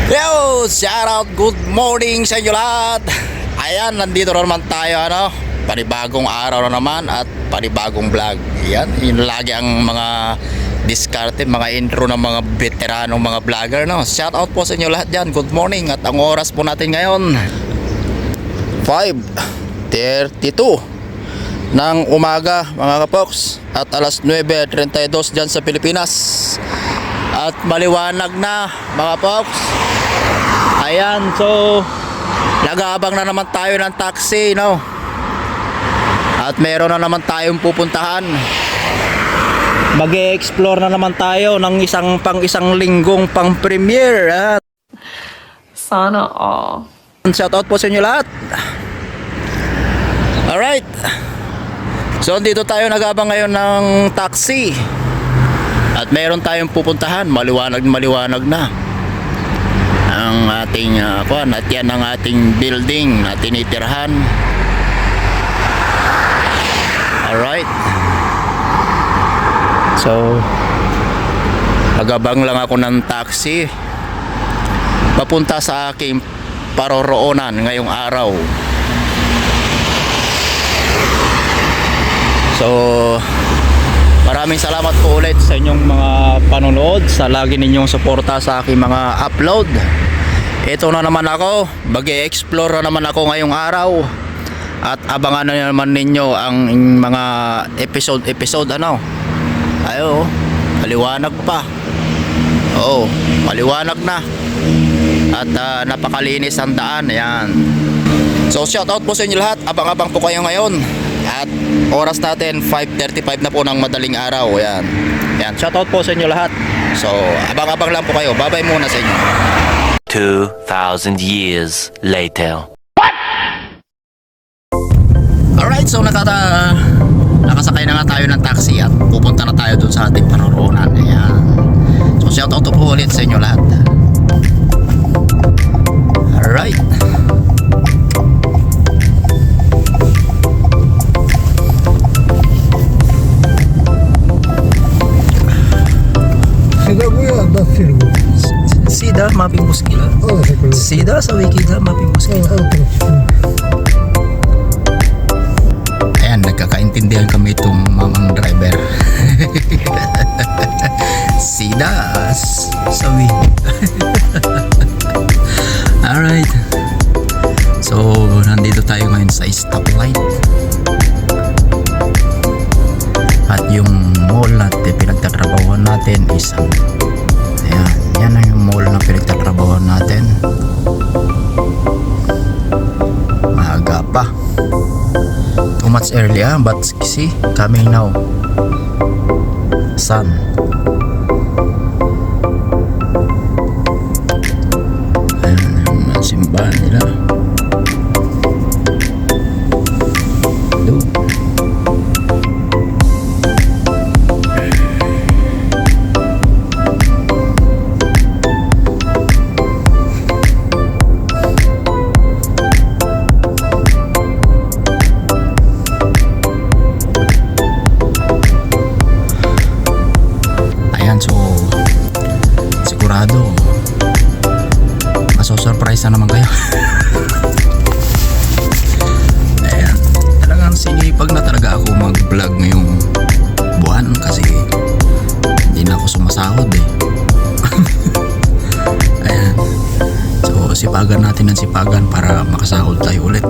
Yo! Shout out, good morning sa inyo lahat. Ayan, nandito na naman tayo, panibagong araw na naman at panibagong vlog. Yan, yun lagi ang mga diskarte, mga intro ng mga veteranong mga vlogger, Shout out po sa inyo lahat dyan. Good morning. At ang oras po natin ngayon 5:32 ng umaga, mga kapoks. At alas 9:32 dyan sa Pilipinas. At maliwanag na, mga poks. Ayan, so nag-aabang na naman tayo ng taxi, At meron na naman tayong pupuntahan. Mag-e-explore na naman tayo ng isang linggong pang premiere. Sana all. Shoutout po sa inyo lahat. Alright. So dito tayo nag-aabang ngayon ng taxi. At meron tayong pupuntahan. Maliwanag na ang ating at yan ang ating building na tinitirhan. Alright. So nagabang lang ako ng taxi papunta sa aking paroroonan ngayong araw. So maraming salamat po ulit sa inyong mga panonood, sa lagi ninyong suporta sa aking mga upload. Ito na naman ako, mag-e-explore na naman ako ngayong araw. At abangan na naman ninyo ang mga episode, Ayo, maliwanag pa. Oo, maliwanag na. At napakalinis ang daan, ayan. So shout out po sa inyo lahat, abang-abang po kayo ngayon. At oras natin 5:35 na po ng madaling araw. Ayan. Ayan, shoutout po sa inyo lahat. So abang-abang lang po kayo. Bye-bye muna sa inyo. 2,000 years later. Alright, so nakasakay na nga tayo ng taxi at pupunta na tayo dun sa ating paroroonan. Ayan. So shoutout po ulit sa inyo lahat. Alright. Sida mapping muskila. Sida sa wikida mapping muskila. Ayan, nagkakaintindihan kami itong mamang driver. Sida sa wikida. Alright. So nandito tayo ngayon sa stoplight. At yung mall natin pinagtatrabahuan natin is yan ang yung mall na pinagtatrabahuan natin. Maaga pa, too much early, but see, coming now, sun. Ayan yung mga simbahan nila. Maso-surprise na naman kayo. Ayan, talagang sinipag na talaga ako mag-vlog ngayong buwan kasi hindi na ako sumasahod Ayan. So sipagan natin ng sipagan para makasahod tayo ulit.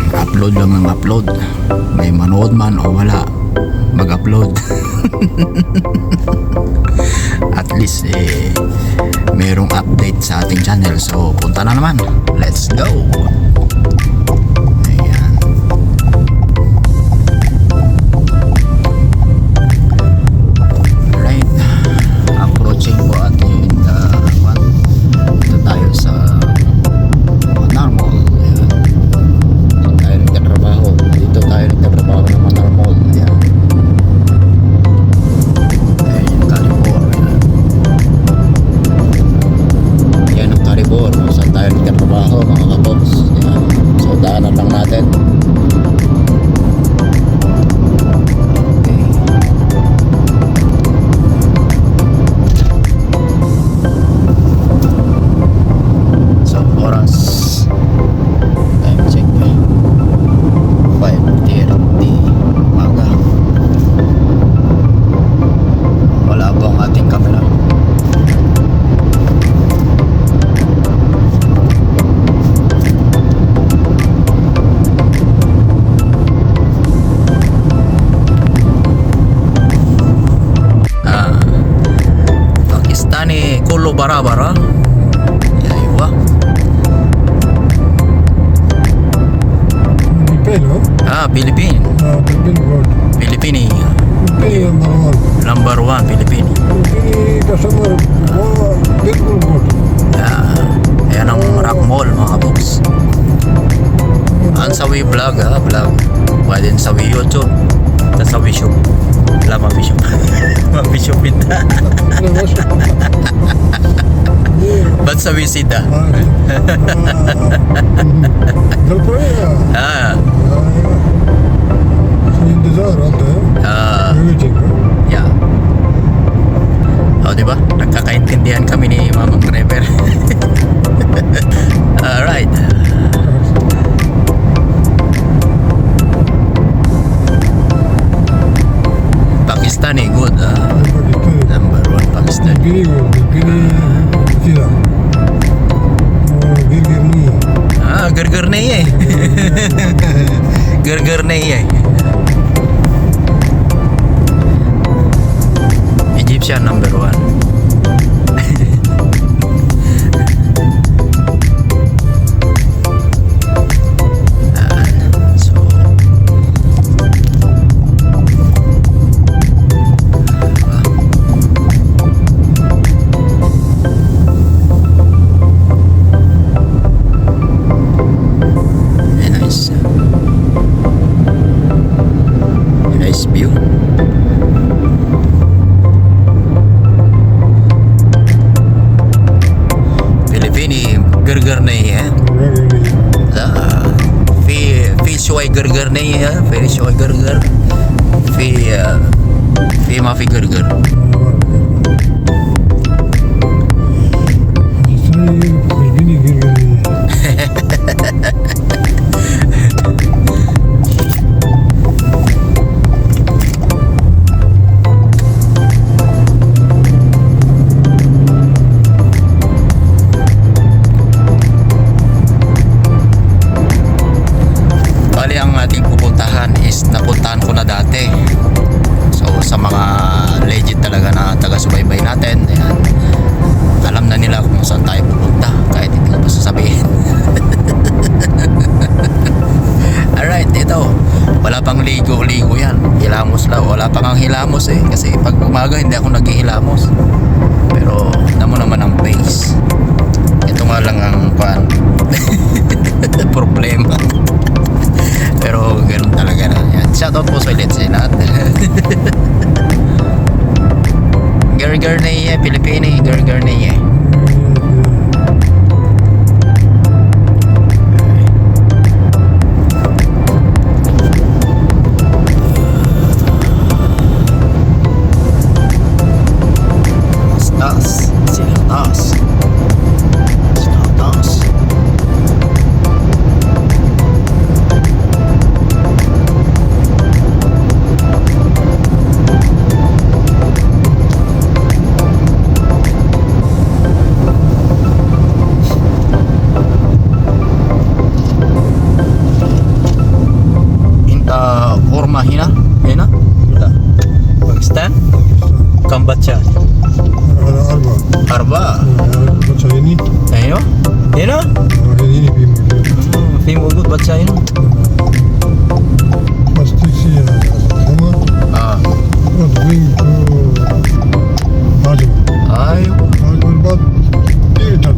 Upload lang ng upload, may manood man o wala, mag-upload. At least merong update sa ating channel. So punta na naman, let's go. Ayan. Alright, approaching po atin dito tayo sa normal. Ayan. Dito tayo nagtatrabaho ng normal. Ayan. Saan tayo nagtatrabaho, mga kapoks. Yan. kullu bara-bara. Aywa. Filipino? Philippine. Filipino good. Pilipini. Filipino number one. Number 1 Pilipini. Filipino customer, Filipino good. Ayan ang Rock Mall mga boss. Ang sawi vlog vlog. Pwede sa YouTube. Sa Wishop. Lama Wishop. Wishop pinta. Ba't sa Wisida? Galpoya. Intizar ate. Everything. Yeah. Oh, di ba? Nagkakaintindihan kami ni Mamang Driver. Alright. Pakistani good. Number 1 Pakistani. Filipino sila. Girgirni. Gerger na iya. Gerger na iya. Egyptian number 1. So nice. Nice view. Pilipini gerger na iya. في شوي قرقر نية في شوي قرقر في ما في قرقر. Filipino girgirni. Bali ang ating pupuntahan is napuntahan ko na dati. So sa mga legit talaga na taga-subaybay natin, ayan, alam na nila kung saan tayo pupunta kahit hindi ko pa sasabihin. Alright, ito. Wala pang ligo-ligo yan. Hilamos lang. Wala pang ang hilamos eh. Kasi pag umaga hindi ako naghihilamos. Pero namo naman ang pace. Ito nga lang ang problema. Pero ganoon talaga na yan. Shoutout po sa ulit sa lahat. Gerger na iya, Pilipini, gerger na iya. Stas, stas. Stas. Orma hina? Hina? Pakistan? Kambacha. Arba. Arba. Baca ini. Ayo. Hina? Ini bimur. Film ugut baca ini. Pasti sih ya. Sama. Not going to Hajm. Ayo. Hajm बाद return.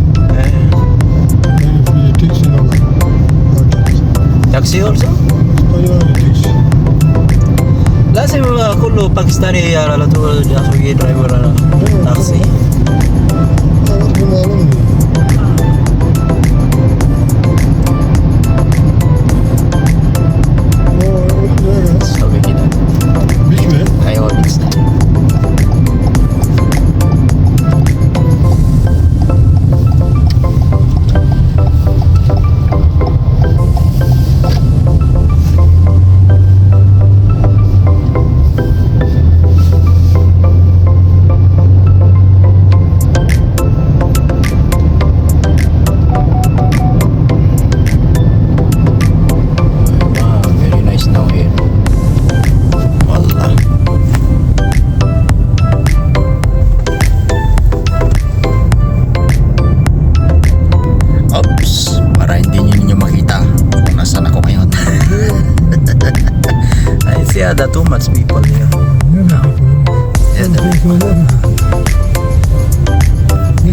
Maybe taxi number. Taxi also? Tayari taxi. لازم كله باكستاني على طول ياخذ درايفر تاكسي. Awak malam ni. Oh, ini jaga. Sabi kita. Beach में. Ayo Pakistan.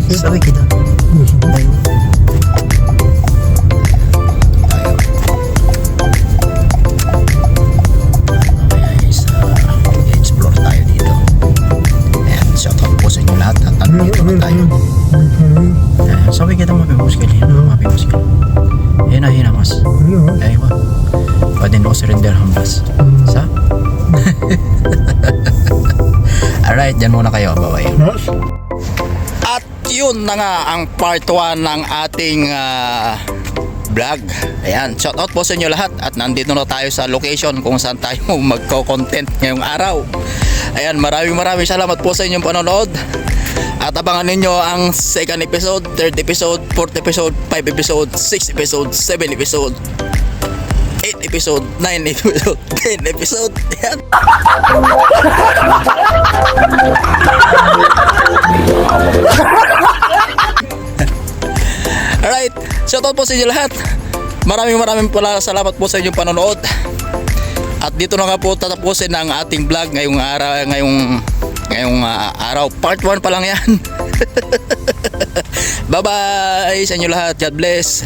Sabi kita. Ayun. Explore tayo dito. Ayan, shoutout po sa inyo lahat at andito na tayo. Ayan, sabi kita mapimuskil. Mapimuskil. Hina mas. Ayun ba? Pwede no surrender hambas. Sa? Alright, dyan muna kayo. Bye-bye. At yun na nga ang part 1 ng ating vlog. Ayan, shoutout po sa inyo lahat. At nandito na tayo sa location kung saan tayo magko-content ngayong araw. Ayan, maraming salamat po sa inyong panonood. At abangan ninyo ang second episode, third episode, fourth episode, 5 episode, 6 episode, 7 episode, 8 episode, 9 episode, 10 episode. Ayan. Alright, shoutout po sa inyo lahat. Maraming pala salamat po sa inyong panonood. At dito na nga po tatapusin ang ating vlog ngayong araw. Part 1 pa lang yan. Bye bye sa inyo lahat. God bless.